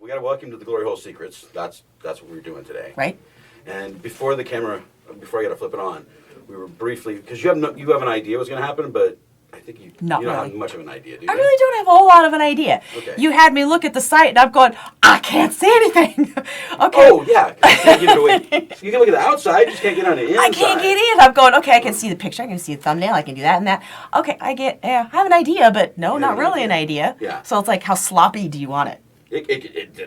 got to welcome to the Glory Hole Secrets. That's what we're doing today. Right. And before I got to flip it on, we were briefly, because you have an idea what's going to happen, but I think you don't have much of an idea, do you? I really don't have a whole lot of an idea. Okay. You had me look at the site, and I'm going, I can't see anything. Okay. Oh, yeah. You can't get it away. You can look at the outside, you just can't get on the inside. I can't get in. I'm going, okay, I can see the picture, I can see the thumbnail, I can do that and that. Okay, I have an idea, but not really an idea. Yeah. So it's like, how sloppy do you want it?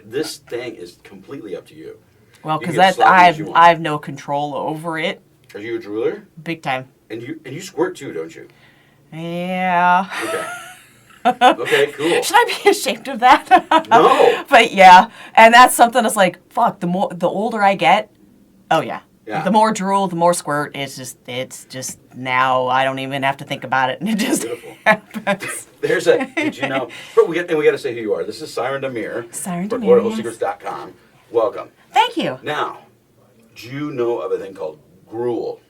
This thing is completely up to you. Well, because I have no control over it. Are you a drooler? Big time. And you squirt too, don't you? Yeah. Okay. Okay, cool. Should I be ashamed of that? No. But yeah, and that's something that's like, fuck, the older I get, oh yeah. Yeah. The more drool, the more squirt. It's just now I don't even have to think about it, and it just happens. Did you know? But we got to say who you are. This is Syren De Mer. Syren De For Mer, GloryHoleSecrets.com. Welcome. Thank you. Now, do you know of a thing called gruel?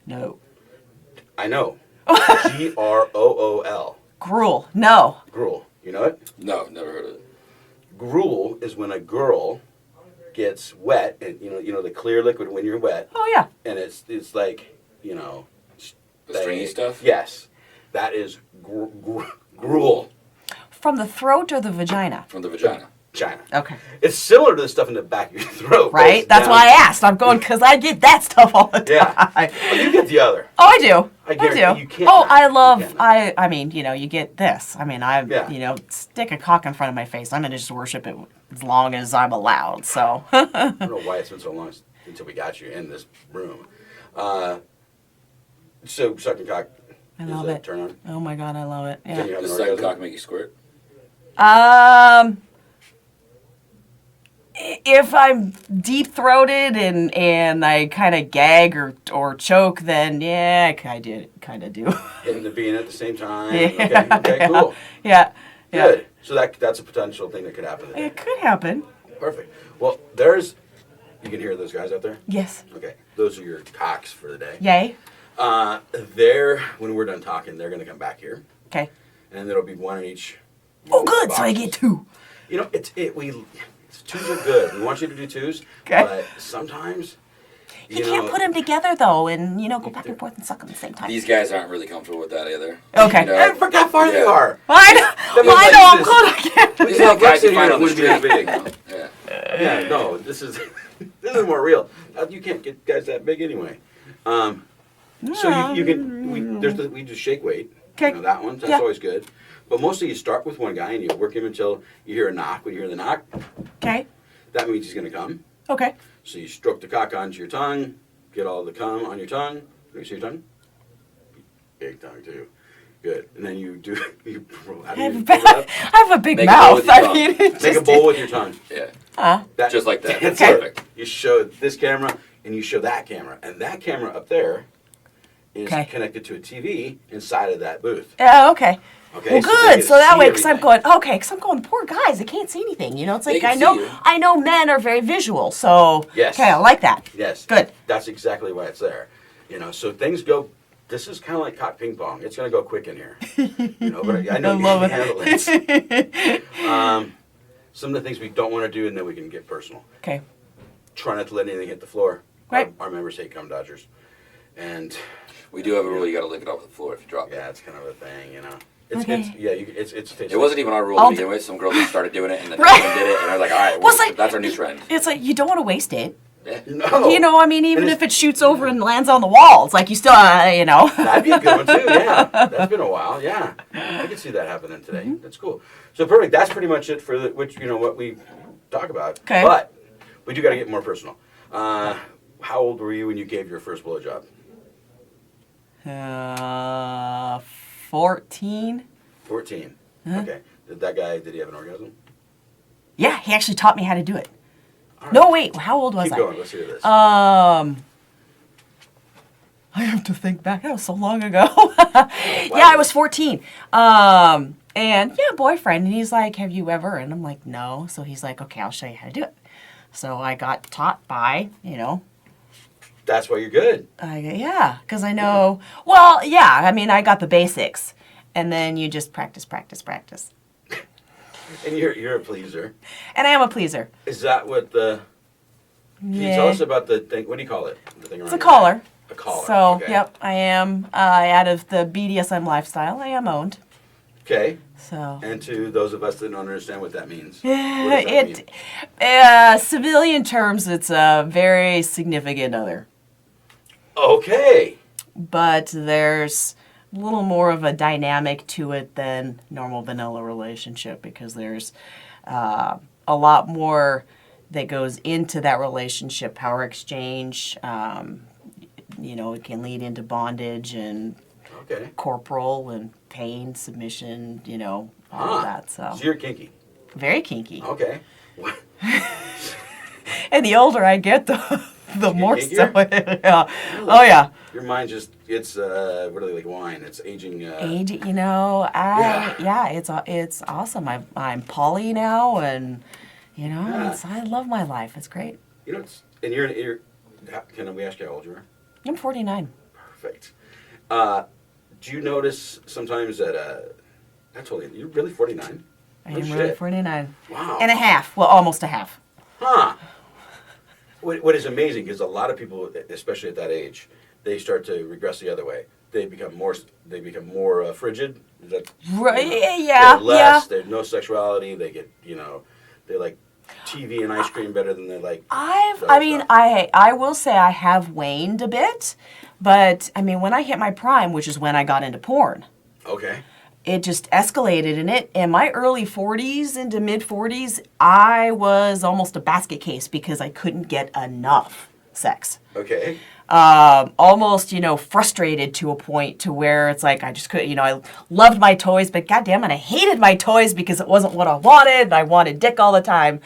No. I know. Grool. Gruel. No. Gruel. You know it? No, never heard of it. Gruel is when a girl gets wet, and you know the clear liquid when you're wet. Oh yeah. And it's like The stringy stuff? Yes, that is gruel. From the throat or the vagina? From the vagina. China. Okay. It's similar to the stuff in the back of your throat. Right? That's why I asked. I'm going, because I get that stuff all the time. Yeah. Well, you get the other. Oh, I do. I guarantee do. you can't. Oh, I You love, can't. I mean, you get this. I mean, stick a cock in front of my face. I'm going to just worship it as long as I'm allowed, so. I don't know why it's been so long until we got you in this room. So, sucking cock I is love a it. turn on? Oh my God, I love it. Can Yeah. you have Does an second orgasm? cock make you squirt? If I'm deep-throated and I kind of gag or choke, then yeah, I kind of do. Hitting the bean at the same time? Yeah. Okay, cool. Yeah. Good. So that's a potential thing that could happen there. It could happen. Perfect. Well, you can hear those guys out there? Yes. Okay. Those are your cocks for the day. Yay. When we're done talking, they're going to come back here. Okay. And there'll be one in each. Oh, good. So I get two. You know, twos are good. We want you to do twos. Okay. But sometimes, You can't put them together, though, and, go back and forth and suck at the same time. These guys aren't really comfortable with that either. Okay. You know? I forgot how far they are. I know, I'm glad I get These These are are guys you here find on the wouldn't be that street. big. You know? Yeah. Yeah, no, this is more real. You can't get guys that big anyway. So you can we do shake weight. Okay. You know that one. That's Yeah. always good. But mostly you start with one guy and you work him until you hear a knock. When you hear the knock, Okay. that means he's going to come. Okay. So you stroke the cock onto your tongue, get all the cum on your tongue. Let me see your tongue. Big tongue too. Good. And then you do how do you pull it up? I have a big Make a bowl mouth. with your tongue. it Make a bowl with your tongue. Yeah. Just like that. That's That's it. perfect. You show this camera and you show that camera. And that camera up there is Okay. connected to a TV inside of that booth. Yeah, okay. Okay, Well, so they good. get So to that see way, because I'm everything. going, poor guys, they can't see anything. It's like They can see you. I know men are very visual. So Yes. okay, I like that. Yes. Good. That's exactly why it's there. So things go. This is kind of like cock ping pong. It's going to go quick in here. But I know I you love can it. handle it. Some of the things we don't want to do, and then we can get personal. Okay. Try not to let anything hit the floor. Right. Our members hate cum dodgers. And We do have a rule: you got to lick it off the floor if you drop it. yeah, it's kind of a thing, Okay. It's It wasn't even our rule I'll to begin with. Some girls just started doing it, and then Right. everyone did it, and I was like, all right, Well, it's like- that's our new trend. It's like you don't want to waste it. Yeah. No. Even And if it shoots over and lands on the wall, it's like you still, That'd be a good one too. Yeah, that's been a while. Yeah, I can see that happening today. That's cool. So perfect. That's pretty much it for what we talk about. Okay. But we do got to get more personal. How old were you when you gave your first blowjob? 14. 14. Uh-huh. Okay. Did he have an orgasm? Yeah, he actually taught me how to do it. All right. No, wait, how old was Keep I? going. Let's hear this. I have to think back. That was so long ago. Yeah, I was 14. And yeah, boyfriend. And he's like, have you ever? And I'm like, no. So he's like, okay, I'll show you how to do it. So I got taught by, That's why you're good. yeah, because I know, well, yeah, I mean, I got the basics. And then you just practice. And you're a pleaser. And I am a pleaser. Is that what the? Can you tell us about the thing? What do you call it? The thing It's around a your neck? collar. A collar. So, Okay. yep, I am out of the BDSM lifestyle. I am owned. Okay. So. And to those of us that don't understand what that means, what does that mean? Civilian terms, it's a very significant other. Okay. But there's a little more of a dynamic to it than normal vanilla relationship because there's a lot more that goes into that relationship, power exchange. It can lead into bondage and Okay. corporal and pain, submission, all of that. So you're kinky. very kinky. Okay. What? And the older I get, the more so. kinkier? Yeah. Oh yeah. Your mind it's really like wine. It's aging. Age, it's awesome. I'm poly now, and I love my life. It's great. And you're. Can we ask you how old you are? I'm 49. Perfect. Do you notice sometimes that that's only you're really 49? I am really 49. Wow. And a half. Well, almost a half. Huh. What is amazing is a lot of people, especially at that age, they start to regress the other way. They become more frigid. Is that, Right? Yeah. They're less. There's no sexuality. They get they like TV and ice cream better than they like. I will say I have waned a bit, but when I hit my prime, which is when I got into porn. Okay. It just escalated in it. In my early 40s into mid 40s, I was almost a basket case because I couldn't get enough sex. Okay. Almost, frustrated to a point to where it's like I just couldn't, I loved my toys, but goddamn it, I hated my toys because it wasn't what I wanted. I wanted dick all the time.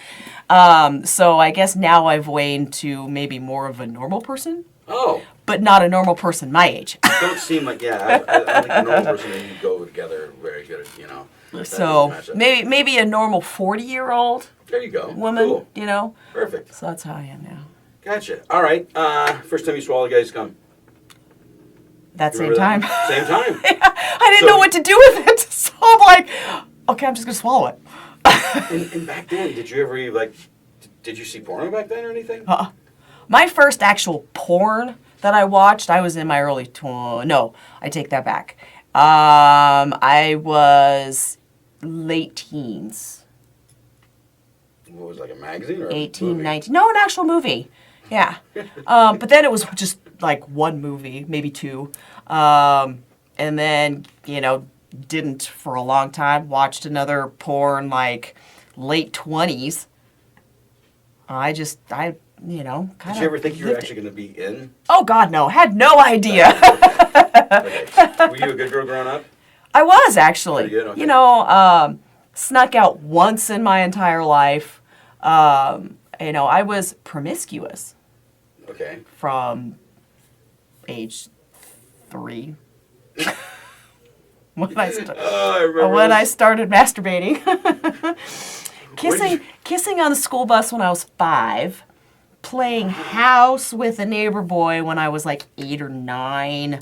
So I guess now I've waned to maybe more of a normal person. Oh. But not a normal person my age. Don't seem like I think a normal person and you go together very good. So maybe a normal 40-year-old there you go. woman. Cool. Perfect. So that's how I am now. Gotcha. All right. First time you swallowed, guys, come. That same time. Same time. I didn't know what to do with it, so I'm like, okay, I'm just gonna swallow it. and back then, did you ever did you see porno back then or anything? My first actual porn that I watched, I was in my early no, I take that back. I was late teens. What was it, like a magazine or 18, a movie? 19. No, an actual movie. Yeah. But then it was just like one movie, maybe two. And then, didn't for a long time. Watched another porn like late 20s. Kind Did of. you ever think you were actually going to be in? Oh, God, no. Had no idea. Okay. Were you a good girl growing up? I was, actually. Pretty good, okay. Snuck out once in my entire life. I was promiscuous. Okay. From age 3. when I started masturbating. Kissing on the school bus when I was 5. Playing house with a neighbor boy when I was like 8 or 9.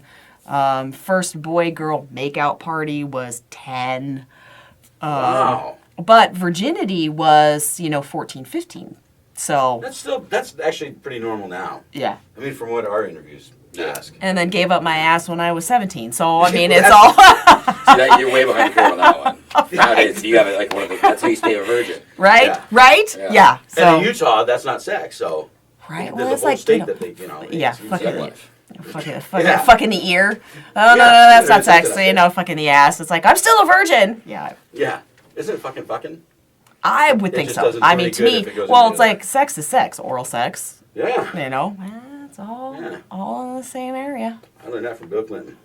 First boy-girl makeout party was 10. Wow. But virginity was, 14, 15. So that's actually pretty normal now. yeah. I mean, from what our interviews ask. And then gave up my ass when I was 17. So it's all. See, you're way behind the curve on that one. Right. Nowadays, you have it like one of the. That's how you stay a virgin. Right. Yeah. Right. Yeah. Yeah. And So in Utah, that's not sex. So right. there's Well, a it's whole like state that yeah. it's Fucking Yeah. life. fucking fucking the ear. Oh no, Yeah, that's not there's sex. something So, like that. fucking the ass. It's like I'm still a virgin. Yeah. Yeah. Isn't it fucking? I would It think just so. doesn't I do mean, any to good me, if it goes well, into it's the- like sex is sex, oral sex. Yeah. It's all Yeah. all in the same area. I learned that from Bill Clinton.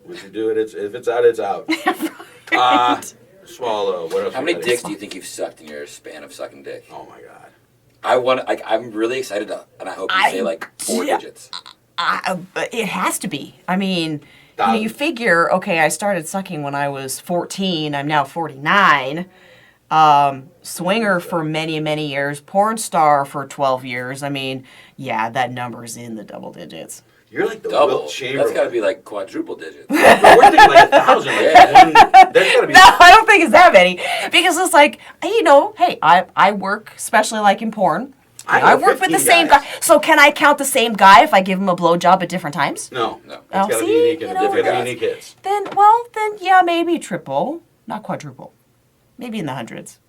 Once you do it, if it's out, it's out. Swallow. What else? How we many got? dicks do you think you've sucked in your span of sucking dick? Oh my god. I'm really excited and I hope you say like 4 Yeah. digits. But it has to be. I mean, Thousands. you figure, okay, I started sucking when I was 14. I'm now 49. Swinger for many, many years. Porn star for 12 years. I mean, yeah, that number's in the double digits. You're like the Double. Wilt Chamberlain. That's got to be like quadruple digits. But we're thinking like 1,000. Like Yeah. there's got to be. No, I don't think it's that many because it's like hey, I work especially like in porn. I I know work with the 15 same guys. guy. So can I count the same guy if I give him a blowjob at different times? No. No. It's Oh, got to be see, unique you and know. different Different unique hits. Then yeah, maybe triple, not quadruple, maybe in the hundreds.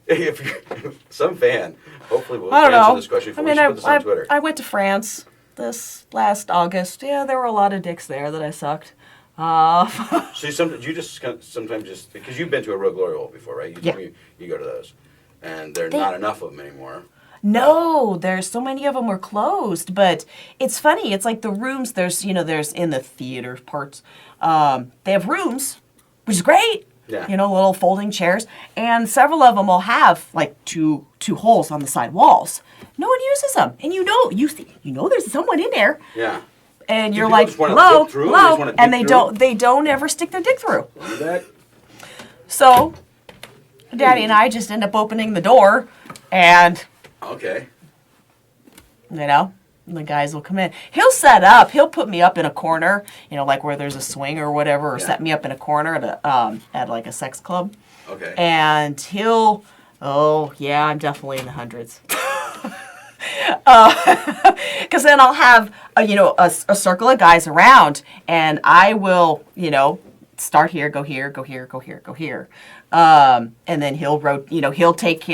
If you're some fan, hopefully we'll I don't answer know. this question for I you. mean, We should put this on Twitter. I went to France this last August. Yeah, there were a lot of dicks there that I sucked. So you just sometimes just because you've been to a real glory hole before, right? You Yeah. told me you go to those, and there are not enough of them anymore. No, there's so many of them were closed, but it's funny. It's like the rooms. There's in the theater parts. They have rooms, which is great. Yeah. Little folding chairs, and several of them will have like two holes on the side walls. No one uses them, and there's someone in there, Yeah. and Do you're people like, just wanna hello, look through? They just hello, wanna and dig they don't ever stick their dick through. Do that. So, Daddy and I just end up opening the door, and Okay. the guys will come in. He'll set up. He'll put me up in a corner, like where there's a swing or whatever, or Yeah. set me up in a corner at like a sex club. Okay. And I'm definitely in the hundreds. Because then I'll have a circle of guys around, and I will start here, go here, go here, go here, go here. And then he'll take